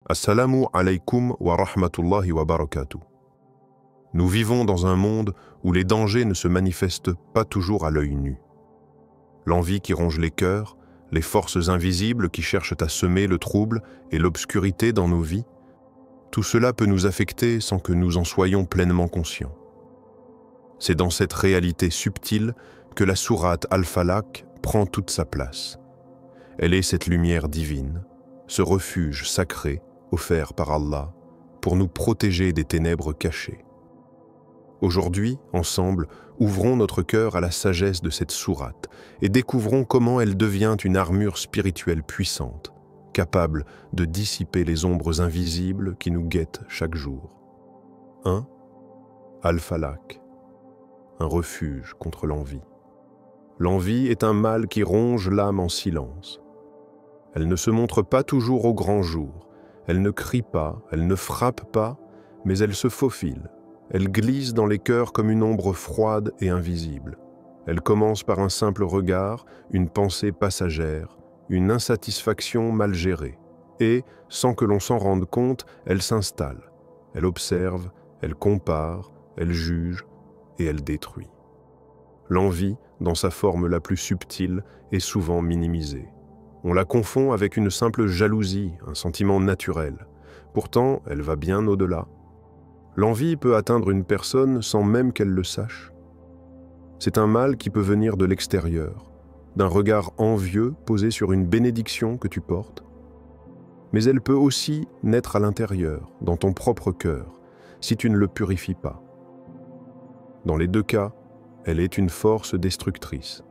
Assalamu alaykum wa rahmatullahi wa barakatuh. Nous vivons dans un monde où les dangers ne se manifestent pas toujours à l'œil nu. L'envie qui ronge les cœurs, les forces invisibles qui cherchent à semer le trouble et l'obscurité dans nos vies, tout cela peut nous affecter sans que nous en soyons pleinement conscients. C'est dans cette réalité subtile que la sourate Al-Falaq prend toute sa place. Elle est cette lumière divine, ce refuge sacré offert par Allah pour nous protéger des ténèbres cachées. Aujourd'hui, ensemble, ouvrons notre cœur à la sagesse de cette sourate et découvrons comment elle devient une armure spirituelle puissante, capable de dissiper les ombres invisibles qui nous guettent chaque jour. 1. Al-Falaq, un refuge contre l'envie. L'envie est un mal qui ronge l'âme en silence. Elle ne se montre pas toujours au grand jour, elle ne crie pas, elle ne frappe pas, mais elle se faufile. Elle glisse dans les cœurs comme une ombre froide et invisible. Elle commence par un simple regard, une pensée passagère, une insatisfaction mal gérée. Et, sans que l'on s'en rende compte, elle s'installe. Elle observe, elle compare, elle juge et elle détruit. L'envie, dans sa forme la plus subtile, est souvent minimisée. On la confond avec une simple jalousie, un sentiment naturel. Pourtant, elle va bien au-delà. L'envie peut atteindre une personne sans même qu'elle le sache. C'est un mal qui peut venir de l'extérieur, d'un regard envieux posé sur une bénédiction que tu portes. Mais elle peut aussi naître à l'intérieur, dans ton propre cœur, si tu ne le purifies pas. Dans les deux cas, elle est une force destructrice.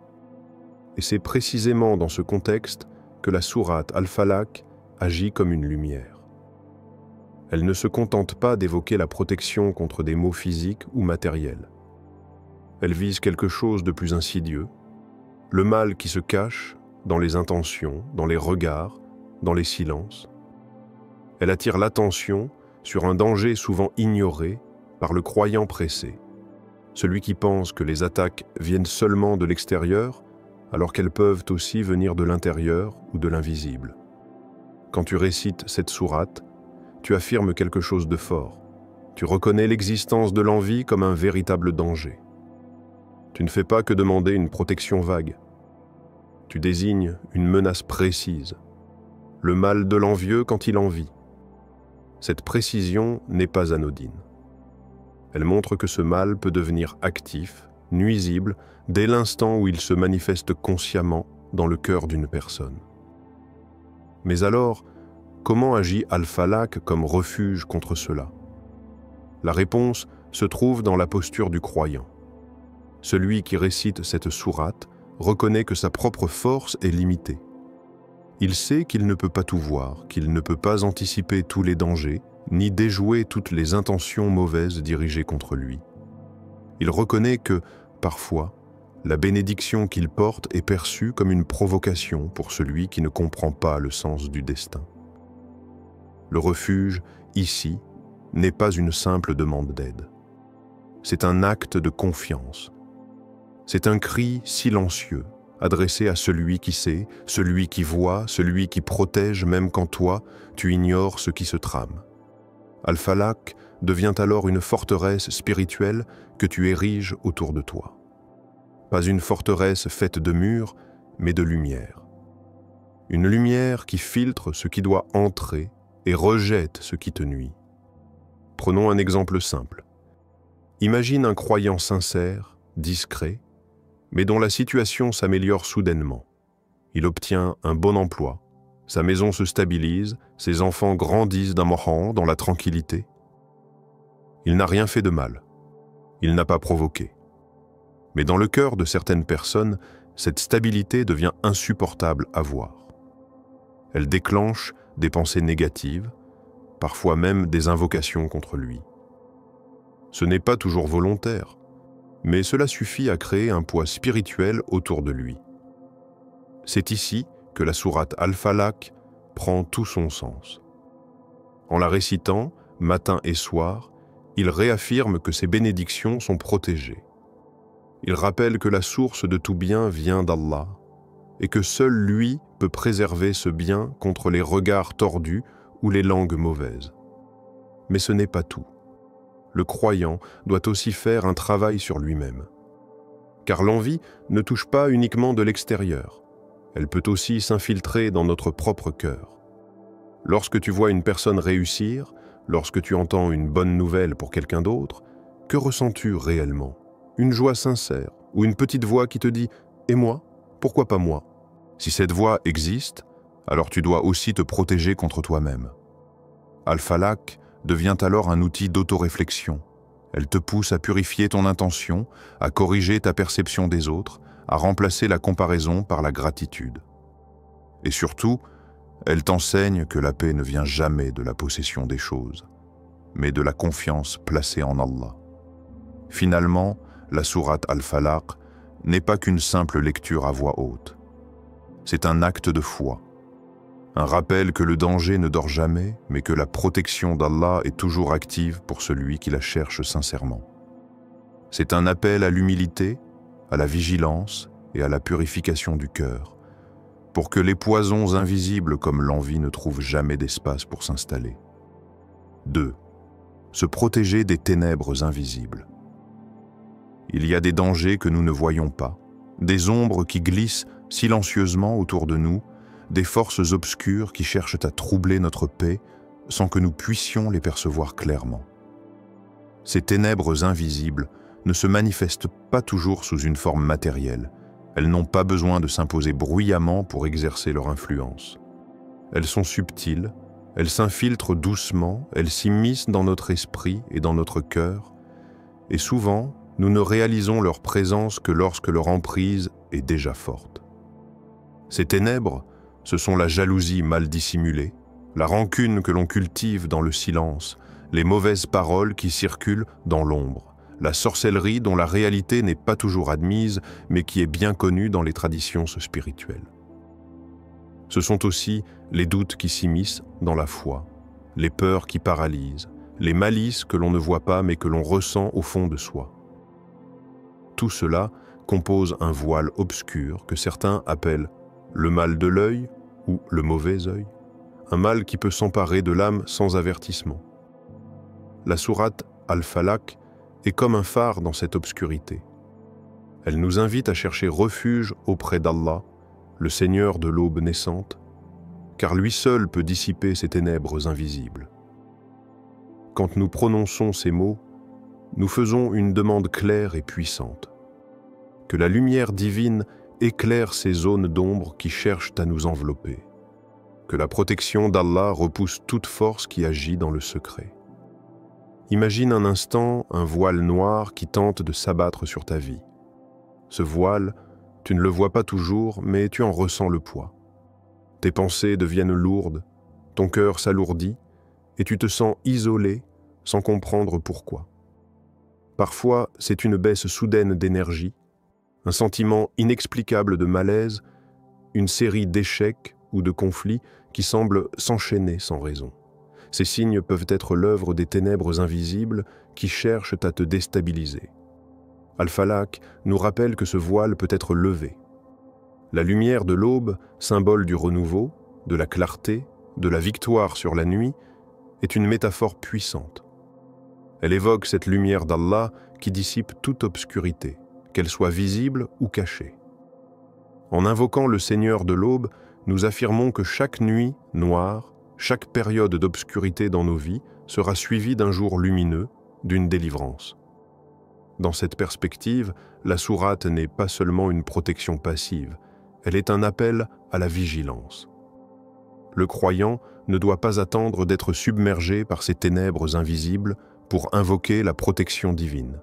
Et c'est précisément dans ce contexte que la sourate Al-Falaq agit comme une lumière. Elle ne se contente pas d'évoquer la protection contre des maux physiques ou matériels. Elle vise quelque chose de plus insidieux, le mal qui se cache dans les intentions, dans les regards, dans les silences. Elle attire l'attention sur un danger souvent ignoré par le croyant pressé, celui qui pense que les attaques viennent seulement de l'extérieur, alors qu'elles peuvent aussi venir de l'intérieur ou de l'invisible. Quand tu récites cette sourate, tu affirmes quelque chose de fort. Tu reconnais l'existence de l'envie comme un véritable danger. Tu ne fais pas que demander une protection vague. Tu désignes une menace précise, le mal de l'envieux quand il envie. Cette précision n'est pas anodine. Elle montre que ce mal peut devenir actif, nuisible, dès l'instant où il se manifeste consciemment dans le cœur d'une personne. Mais alors, comment agit Al-Falaq comme refuge contre cela? La réponse se trouve dans la posture du croyant. Celui qui récite cette sourate reconnaît que sa propre force est limitée. Il sait qu'il ne peut pas tout voir, qu'il ne peut pas anticiper tous les dangers, ni déjouer toutes les intentions mauvaises dirigées contre lui. Il reconnaît que, parfois, la bénédiction qu'il porte est perçue comme une provocation pour celui qui ne comprend pas le sens du destin. Le refuge, ici, n'est pas une simple demande d'aide. C'est un acte de confiance. C'est un cri silencieux, adressé à celui qui sait, celui qui voit, celui qui protège même quand toi, tu ignores ce qui se trame. Al-Falaq devient alors une forteresse spirituelle que tu ériges autour de toi. Pas une forteresse faite de murs, mais de lumière. Une lumière qui filtre ce qui doit entrer et rejette ce qui te nuit. Prenons un exemple simple. Imagine un croyant sincère, discret, mais dont la situation s'améliore soudainement. Il obtient un bon emploi, sa maison se stabilise, ses enfants grandissent d'un moment dans la tranquillité. Il n'a rien fait de mal. Il n'a pas provoqué. Mais dans le cœur de certaines personnes, cette stabilité devient insupportable à voir. Elle déclenche des pensées négatives, parfois même des invocations contre lui. Ce n'est pas toujours volontaire, mais cela suffit à créer un poids spirituel autour de lui. C'est ici que la sourate Al-Falaq prend tout son sens. En la récitant, matin et soir, il réaffirme que ses bénédictions sont protégées. Il rappelle que la source de tout bien vient d'Allah et que seul lui peut préserver ce bien contre les regards tordus ou les langues mauvaises. Mais ce n'est pas tout. Le croyant doit aussi faire un travail sur lui-même. Car l'envie ne touche pas uniquement de l'extérieur. Elle peut aussi s'infiltrer dans notre propre cœur. Lorsque tu vois une personne réussir, lorsque tu entends une bonne nouvelle pour quelqu'un d'autre, que ressens-tu réellement? Une joie sincère ou une petite voix qui te dit « Et moi? Pourquoi pas moi ?» Si cette voix existe, alors tu dois aussi te protéger contre toi-même. Al-Falaq devient alors un outil d'autoréflexion. Elle te pousse à purifier ton intention, à corriger ta perception des autres, à remplacer la comparaison par la gratitude. Et surtout, elle t'enseigne que la paix ne vient jamais de la possession des choses, mais de la confiance placée en Allah. Finalement, la sourate Al-Falaq n'est pas qu'une simple lecture à voix haute. C'est un acte de foi, un rappel que le danger ne dort jamais, mais que la protection d'Allah est toujours active pour celui qui la cherche sincèrement. C'est un appel à l'humilité, à la vigilance et à la purification du cœur, pour que les poisons invisibles comme l'envie ne trouvent jamais d'espace pour s'installer. 2. Se protéger des ténèbres invisibles. Il y a des dangers que nous ne voyons pas, des ombres qui glissent silencieusement autour de nous, des forces obscures qui cherchent à troubler notre paix sans que nous puissions les percevoir clairement. Ces ténèbres invisibles ne se manifestent pas toujours sous une forme matérielle. Elles n'ont pas besoin de s'imposer bruyamment pour exercer leur influence. Elles sont subtiles, elles s'infiltrent doucement, elles s'immiscent dans notre esprit et dans notre cœur, et souvent, nous ne réalisons leur présence que lorsque leur emprise est déjà forte. Ces ténèbres, ce sont la jalousie mal dissimulée, la rancune que l'on cultive dans le silence, les mauvaises paroles qui circulent dans l'ombre, la sorcellerie dont la réalité n'est pas toujours admise, mais qui est bien connue dans les traditions spirituelles. Ce sont aussi les doutes qui s'immiscent dans la foi, les peurs qui paralysent, les malices que l'on ne voit pas mais que l'on ressent au fond de soi. Tout cela compose un voile obscur que certains appellent le mal de l'œil ou le mauvais œil, un mal qui peut s'emparer de l'âme sans avertissement. La sourate Al-Falaq est comme un phare dans cette obscurité. Elle nous invite à chercher refuge auprès d'Allah, le Seigneur de l'aube naissante, car lui seul peut dissiper ces ténèbres invisibles. Quand nous prononçons ces mots, nous faisons une demande claire et puissante. Que la lumière divine éclaire ces zones d'ombre qui cherchent à nous envelopper. Que la protection d'Allah repousse toute force qui agit dans le secret. Imagine un instant un voile noir qui tente de s'abattre sur ta vie. Ce voile, tu ne le vois pas toujours, mais tu en ressens le poids. Tes pensées deviennent lourdes, ton cœur s'alourdit, et tu te sens isolé sans comprendre pourquoi. Parfois, c'est une baisse soudaine d'énergie, un sentiment inexplicable de malaise, une série d'échecs ou de conflits qui semblent s'enchaîner sans raison. Ces signes peuvent être l'œuvre des ténèbres invisibles qui cherchent à te déstabiliser. Al-Falaq nous rappelle que ce voile peut être levé. La lumière de l'aube, symbole du renouveau, de la clarté, de la victoire sur la nuit, est une métaphore puissante. Elle évoque cette lumière d'Allah qui dissipe toute obscurité, qu'elle soit visible ou cachée. En invoquant le Seigneur de l'aube, nous affirmons que chaque nuit noire, chaque période d'obscurité dans nos vies sera suivie d'un jour lumineux, d'une délivrance. Dans cette perspective, la sourate n'est pas seulement une protection passive, elle est un appel à la vigilance. Le croyant ne doit pas attendre d'être submergé par ces ténèbres invisibles pour invoquer la protection divine.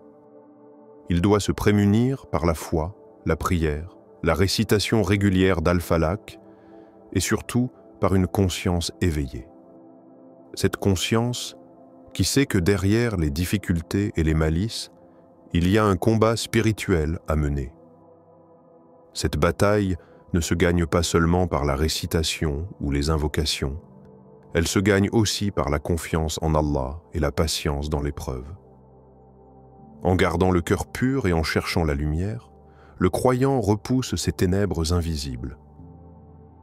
Il doit se prémunir par la foi, la prière, la récitation régulière d'Al-Falaq et surtout par une conscience éveillée. Cette conscience qui sait que derrière les difficultés et les malices, il y a un combat spirituel à mener. Cette bataille ne se gagne pas seulement par la récitation ou les invocations, elle se gagne aussi par la confiance en Allah et la patience dans l'épreuve. En gardant le cœur pur et en cherchant la lumière, le croyant repousse ces ténèbres invisibles.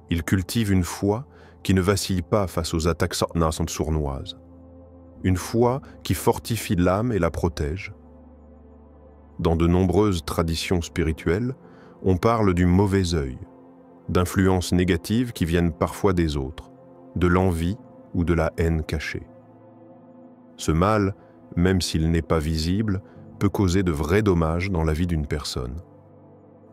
Il cultive une foi qui ne vacille pas face aux attaques sournoises. Une foi qui fortifie l'âme et la protège. Dans de nombreuses traditions spirituelles, on parle du mauvais œil, d'influences négatives qui viennent parfois des autres, de l'envie ou de la haine cachée. Ce mal, même s'il n'est pas visible, peut causer de vrais dommages dans la vie d'une personne.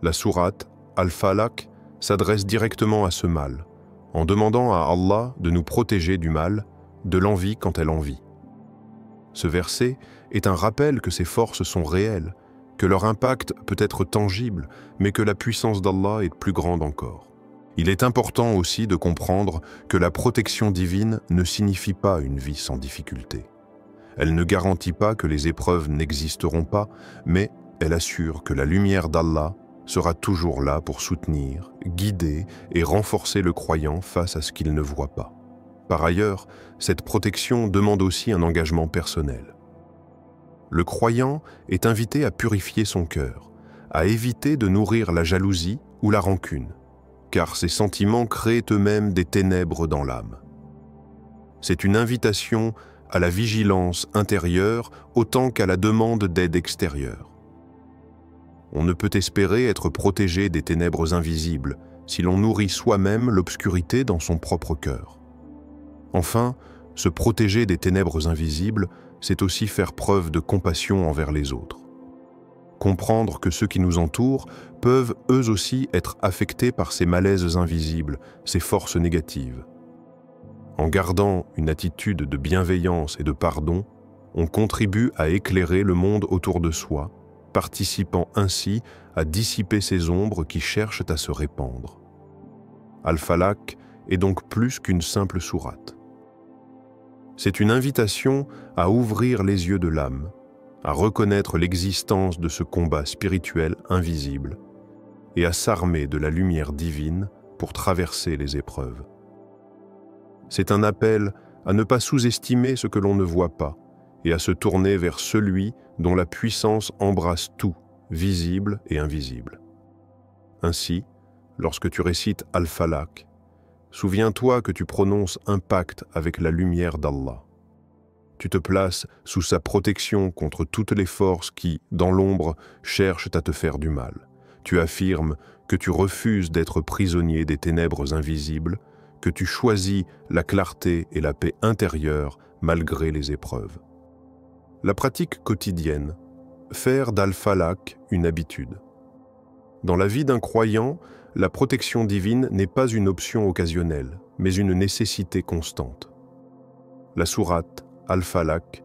La sourate Al-Falaq s'adresse directement à ce mal, en demandant à Allah de nous protéger du mal, de l'envie quand elle envie. Ce verset est un rappel que ces forces sont réelles, que leur impact peut être tangible, mais que la puissance d'Allah est plus grande encore. Il est important aussi de comprendre que la protection divine ne signifie pas une vie sans difficulté. Elle ne garantit pas que les épreuves n'existeront pas, mais elle assure que la lumière d'Allah sera toujours là pour soutenir, guider et renforcer le croyant face à ce qu'il ne voit pas. Par ailleurs, cette protection demande aussi un engagement personnel. Le croyant est invité à purifier son cœur, à éviter de nourrir la jalousie ou la rancune, car ces sentiments créent eux-mêmes des ténèbres dans l'âme. C'est une invitation à la vigilance intérieure autant qu'à la demande d'aide extérieure. On ne peut espérer être protégé des ténèbres invisibles si l'on nourrit soi-même l'obscurité dans son propre cœur. Enfin, se protéger des ténèbres invisibles, c'est aussi faire preuve de compassion envers les autres. Comprendre que ceux qui nous entourent peuvent eux aussi être affectés par ces malaises invisibles, ces forces négatives. En gardant une attitude de bienveillance et de pardon, on contribue à éclairer le monde autour de soi, participant ainsi à dissiper ces ombres qui cherchent à se répandre. Al-Falaq est donc plus qu'une simple sourate. C'est une invitation à ouvrir les yeux de l'âme, à reconnaître l'existence de ce combat spirituel invisible et à s'armer de la lumière divine pour traverser les épreuves. C'est un appel à ne pas sous-estimer ce que l'on ne voit pas et à se tourner vers celui dont la puissance embrasse tout, visible et invisible. Ainsi, lorsque tu récites Al-Falaq, souviens-toi que tu prononces un pacte avec la lumière d'Allah. Tu te places sous sa protection contre toutes les forces qui, dans l'ombre, cherchent à te faire du mal. Tu affirmes que tu refuses d'être prisonnier des ténèbres invisibles, que tu choisis la clarté et la paix intérieure malgré les épreuves. La pratique quotidienne, faire d'Al-Falaq une habitude. Dans la vie d'un croyant, la protection divine n'est pas une option occasionnelle, mais une nécessité constante. La sourate Al-Falaq,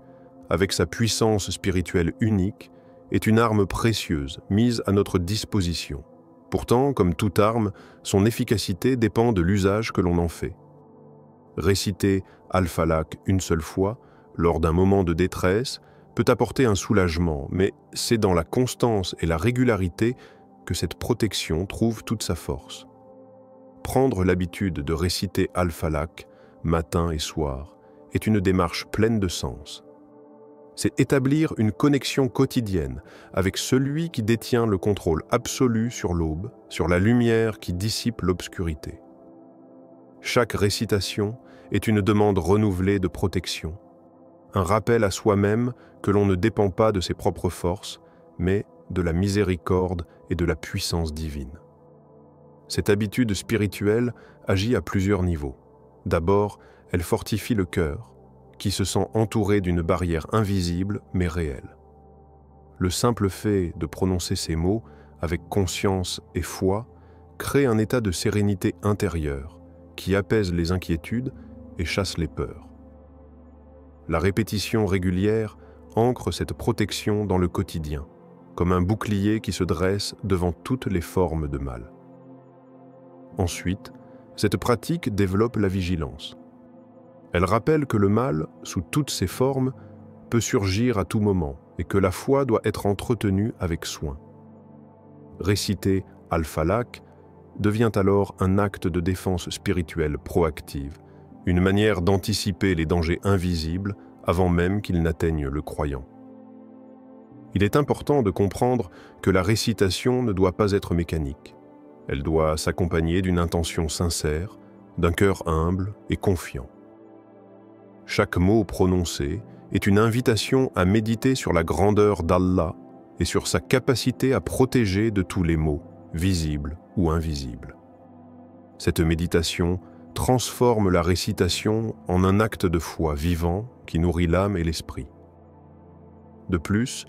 avec sa puissance spirituelle unique, est une arme précieuse mise à notre disposition. Pourtant, comme toute arme, son efficacité dépend de l'usage que l'on en fait. Réciter Al-Falaq une seule fois, lors d'un moment de détresse, peut apporter un soulagement, mais c'est dans la constance et la régularité que cette protection trouve toute sa force. Prendre l'habitude de réciter Al-Falaq, matin et soir, est une démarche pleine de sens. C'est établir une connexion quotidienne avec celui qui détient le contrôle absolu sur l'aube, sur la lumière qui dissipe l'obscurité. Chaque récitation est une demande renouvelée de protection, un rappel à soi-même que l'on ne dépend pas de ses propres forces, mais de la miséricorde et de la puissance divine. Cette habitude spirituelle agit à plusieurs niveaux. D'abord, elle fortifie le cœur, qui se sent entouré d'une barrière invisible mais réelle. Le simple fait de prononcer ces mots avec conscience et foi crée un état de sérénité intérieure qui apaise les inquiétudes et chasse les peurs. La répétition régulière ancre cette protection dans le quotidien, comme un bouclier qui se dresse devant toutes les formes de mal. Ensuite, cette pratique développe la vigilance. Elle rappelle que le mal, sous toutes ses formes, peut surgir à tout moment et que la foi doit être entretenue avec soin. Réciter Al-Falaq devient alors un acte de défense spirituelle proactive, une manière d'anticiper les dangers invisibles avant même qu'ils n'atteignent le croyant. Il est important de comprendre que la récitation ne doit pas être mécanique. Elle doit s'accompagner d'une intention sincère, d'un cœur humble et confiant. Chaque mot prononcé est une invitation à méditer sur la grandeur d'Allah et sur sa capacité à protéger de tous les maux, visibles ou invisibles. Cette méditation transforme la récitation en un acte de foi vivant qui nourrit l'âme et l'esprit. De plus,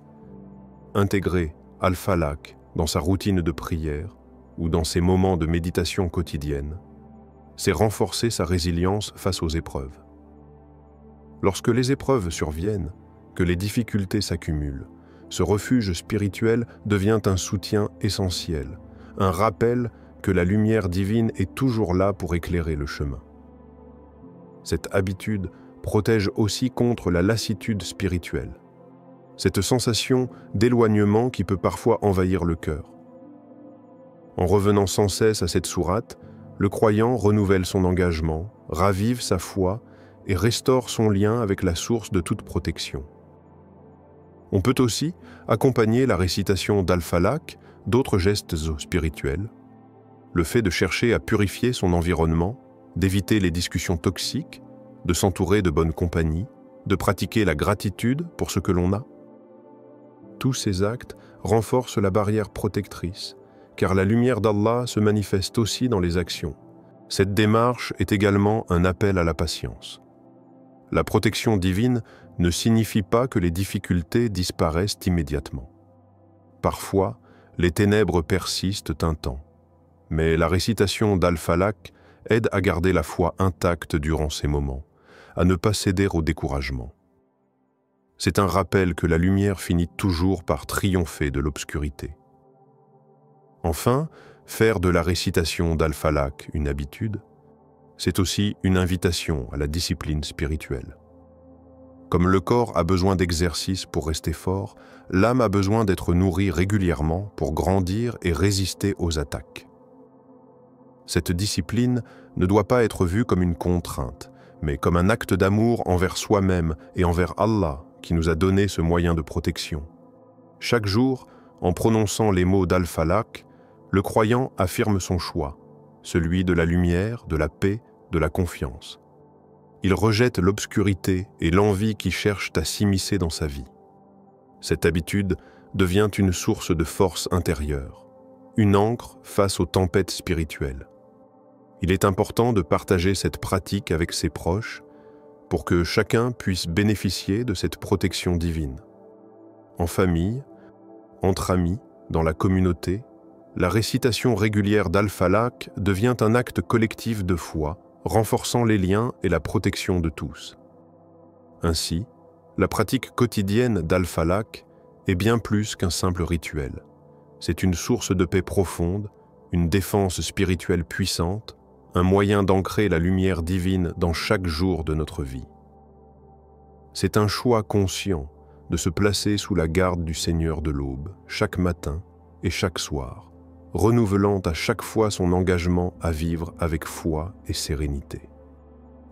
intégrer Al-Falaq dans sa routine de prière ou dans ses moments de méditation quotidienne, c'est renforcer sa résilience face aux épreuves. Lorsque les épreuves surviennent, que les difficultés s'accumulent, ce refuge spirituel devient un soutien essentiel, un rappel que la lumière divine est toujours là pour éclairer le chemin. Cette habitude protège aussi contre la lassitude spirituelle, cette sensation d'éloignement qui peut parfois envahir le cœur. En revenant sans cesse à cette sourate, le croyant renouvelle son engagement, ravive sa foi et restaure son lien avec la source de toute protection. On peut aussi accompagner la récitation d'Al-Falaq d'autres gestes spirituels, le fait de chercher à purifier son environnement, d'éviter les discussions toxiques, de s'entourer de bonne compagnie, de pratiquer la gratitude pour ce que l'on a. Tous ces actes renforcent la barrière protectrice, car la lumière d'Allah se manifeste aussi dans les actions. Cette démarche est également un appel à la patience. La protection divine ne signifie pas que les difficultés disparaissent immédiatement. Parfois, les ténèbres persistent un temps, mais la récitation d'Al-Falaq aide à garder la foi intacte durant ces moments, à ne pas céder au découragement. C'est un rappel que la lumière finit toujours par triompher de l'obscurité. Enfin, faire de la récitation d'Al-Falaq une habitude, c'est aussi une invitation à la discipline spirituelle. Comme le corps a besoin d'exercice pour rester fort, l'âme a besoin d'être nourrie régulièrement pour grandir et résister aux attaques. Cette discipline ne doit pas être vue comme une contrainte, mais comme un acte d'amour envers soi-même et envers Allah qui nous a donné ce moyen de protection. Chaque jour, en prononçant les mots d'Al-Falaq, le croyant affirme son choix, celui de la lumière, de la paix, de la confiance. Il rejette l'obscurité et l'envie qui cherchent à s'immiscer dans sa vie. Cette habitude devient une source de force intérieure, une ancre face aux tempêtes spirituelles. Il est important de partager cette pratique avec ses proches pour que chacun puisse bénéficier de cette protection divine. En famille, entre amis, dans la communauté, la récitation régulière d'Al-Falaq devient un acte collectif de foi, renforçant les liens et la protection de tous. Ainsi, la pratique quotidienne d'Al-Falaq est bien plus qu'un simple rituel. C'est une source de paix profonde, une défense spirituelle puissante, un moyen d'ancrer la lumière divine dans chaque jour de notre vie. C'est un choix conscient de se placer sous la garde du Seigneur de l'aube, chaque matin et chaque soir, renouvelant à chaque fois son engagement à vivre avec foi et sérénité.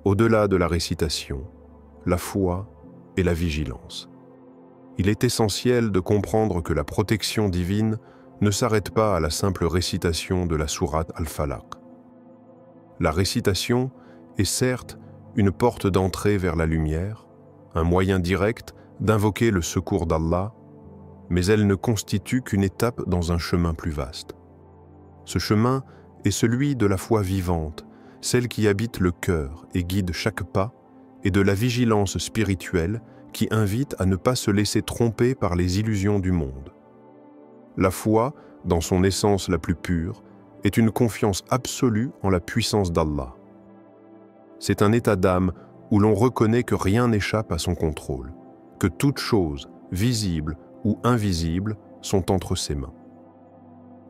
Au-delà de la récitation, la foi et la vigilance. Il est essentiel de comprendre que la protection divine ne s'arrête pas à la simple récitation de la sourate Al-Falaq. La récitation est certes une porte d'entrée vers la lumière, un moyen direct d'invoquer le secours d'Allah, mais elle ne constitue qu'une étape dans un chemin plus vaste. Ce chemin est celui de la foi vivante, celle qui habite le cœur et guide chaque pas, et de la vigilance spirituelle qui invite à ne pas se laisser tromper par les illusions du monde. La foi, dans son essence la plus pure, est une confiance absolue en la puissance d'Allah. C'est un état d'âme où l'on reconnaît que rien n'échappe à son contrôle, que toutes choses, visibles ou invisibles, sont entre ses mains.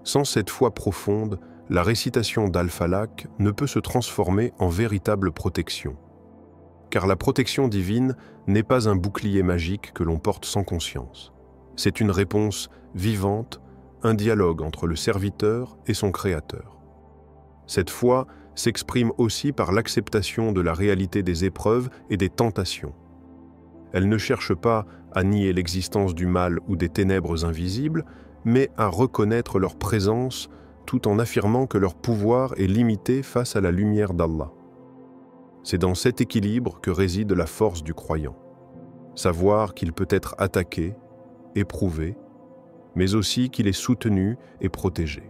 Sans cette foi profonde, la récitation d'Al-Falaq ne peut se transformer en véritable protection. Car la protection divine n'est pas un bouclier magique que l'on porte sans conscience. C'est une réponse vivante, un dialogue entre le serviteur et son créateur. Cette foi s'exprime aussi par l'acceptation de la réalité des épreuves et des tentations. Elle ne cherche pas à nier l'existence du mal ou des ténèbres invisibles, mais à reconnaître leur présence tout en affirmant que leur pouvoir est limité face à la lumière d'Allah. C'est dans cet équilibre que réside la force du croyant. Savoir qu'il peut être attaqué, éprouvé, mais aussi qu'il est soutenu et protégé.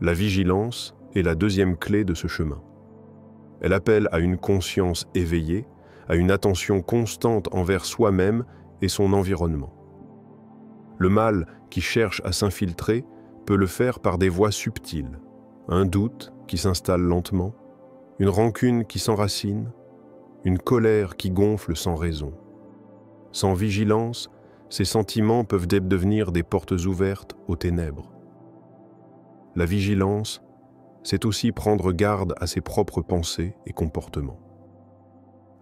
La vigilance est la deuxième clé de ce chemin. Elle appelle à une conscience éveillée, à une attention constante envers soi-même et son environnement. Le mal qui cherche à s'infiltrer peut le faire par des voies subtiles, un doute qui s'installe lentement, une rancune qui s'enracine, une colère qui gonfle sans raison. Sans vigilance, ces sentiments peuvent devenir des portes ouvertes aux ténèbres. La vigilance, c'est aussi prendre garde à ses propres pensées et comportements.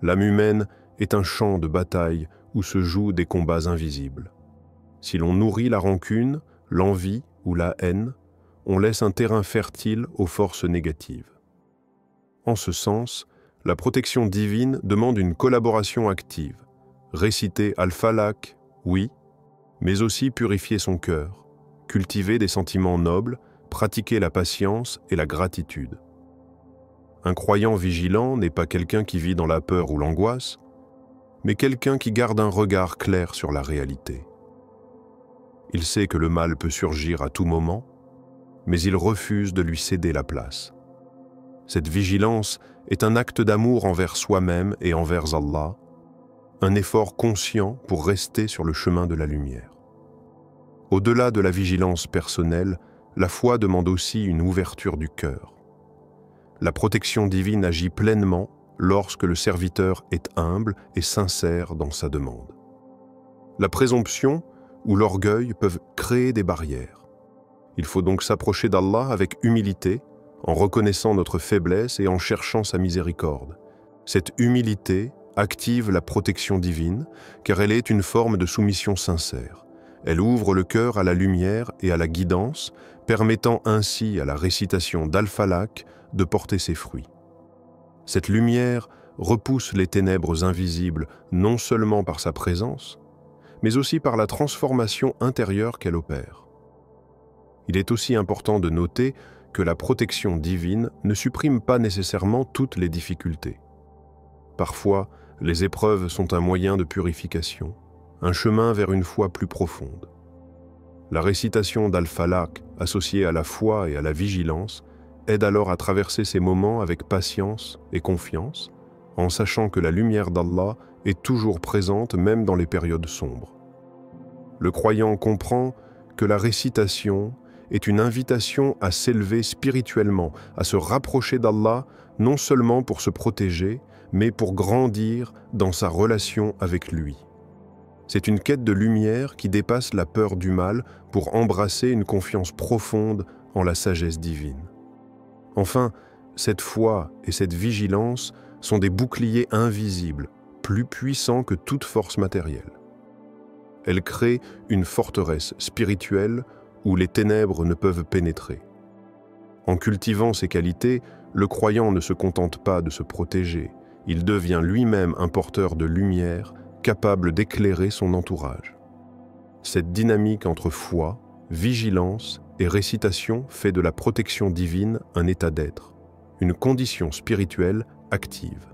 L'âme humaine est un champ de bataille où se jouent des combats invisibles. Si l'on nourrit la rancune, l'envie ou la haine, on laisse un terrain fertile aux forces négatives. En ce sens, la protection divine demande une collaboration active. Réciter Al-Falaq, oui, mais aussi purifier son cœur, cultiver des sentiments nobles, pratiquer la patience et la gratitude. Un croyant vigilant n'est pas quelqu'un qui vit dans la peur ou l'angoisse, mais quelqu'un qui garde un regard clair sur la réalité. Il sait que le mal peut surgir à tout moment, mais il refuse de lui céder la place. Cette vigilance est un acte d'amour envers soi-même et envers Allah, un effort conscient pour rester sur le chemin de la lumière. Au-delà de la vigilance personnelle, la foi demande aussi une ouverture du cœur. La protection divine agit pleinement lorsque le serviteur est humble et sincère dans sa demande. La présomption ou l'orgueil peuvent créer des barrières. Il faut donc s'approcher d'Allah avec humilité, en reconnaissant notre faiblesse et en cherchant sa miséricorde. Cette humilité active la protection divine, car elle est une forme de soumission sincère. Elle ouvre le cœur à la lumière et à la guidance, permettant ainsi à la récitation d'Al-Falaq de porter ses fruits. Cette lumière repousse les ténèbres invisibles non seulement par sa présence, mais aussi par la transformation intérieure qu'elle opère. Il est aussi important de noter que la protection divine ne supprime pas nécessairement toutes les difficultés. Parfois, les épreuves sont un moyen de purification, un chemin vers une foi plus profonde. La récitation d'Al-Falaq, associée à la foi et à la vigilance, aide alors à traverser ces moments avec patience et confiance, en sachant que la lumière d'Allah est toujours présente même dans les périodes sombres. Le croyant comprend que la récitation est une invitation à s'élever spirituellement, à se rapprocher d'Allah, non seulement pour se protéger, mais pour grandir dans sa relation avec lui. C'est une quête de lumière qui dépasse la peur du mal pour embrasser une confiance profonde en la sagesse divine. Enfin, cette foi et cette vigilance sont des boucliers invisibles, plus puissants que toute force matérielle. Elles créent une forteresse spirituelle où les ténèbres ne peuvent pénétrer. En cultivant ces qualités, le croyant ne se contente pas de se protéger, il devient lui-même un porteur de lumière, capable d'éclairer son entourage. Cette dynamique entre foi, vigilance et récitation fait de la protection divine un état d'être, une condition spirituelle active.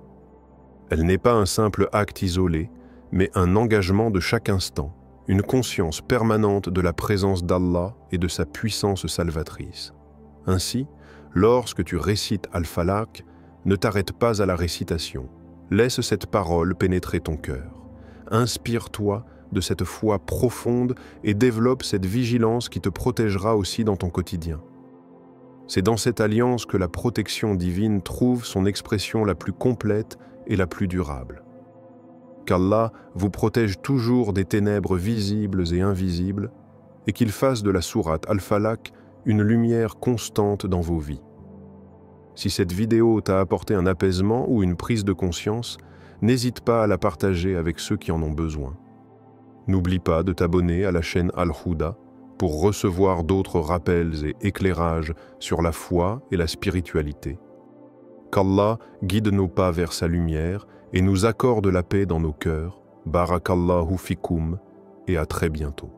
Elle n'est pas un simple acte isolé, mais un engagement de chaque instant, une conscience permanente de la présence d'Allah et de sa puissance salvatrice. Ainsi, lorsque tu récites Al-Falaq, ne t'arrête pas à la récitation. Laisse cette parole pénétrer ton cœur. Inspire-toi de cette foi profonde et développe cette vigilance qui te protégera aussi dans ton quotidien. C'est dans cette alliance que la protection divine trouve son expression la plus complète et la plus durable. Qu'Allah vous protège toujours des ténèbres visibles et invisibles et qu'il fasse de la sourate Al-Falaq une lumière constante dans vos vies. Si cette vidéo t'a apporté un apaisement ou une prise de conscience, n'hésite pas à la partager avec ceux qui en ont besoin. N'oublie pas de t'abonner à la chaîne Al-Huda pour recevoir d'autres rappels et éclairages sur la foi et la spiritualité. Qu'Allah guide nos pas vers sa lumière et nous accorde la paix dans nos cœurs. Barakallahu fikoum et à très bientôt.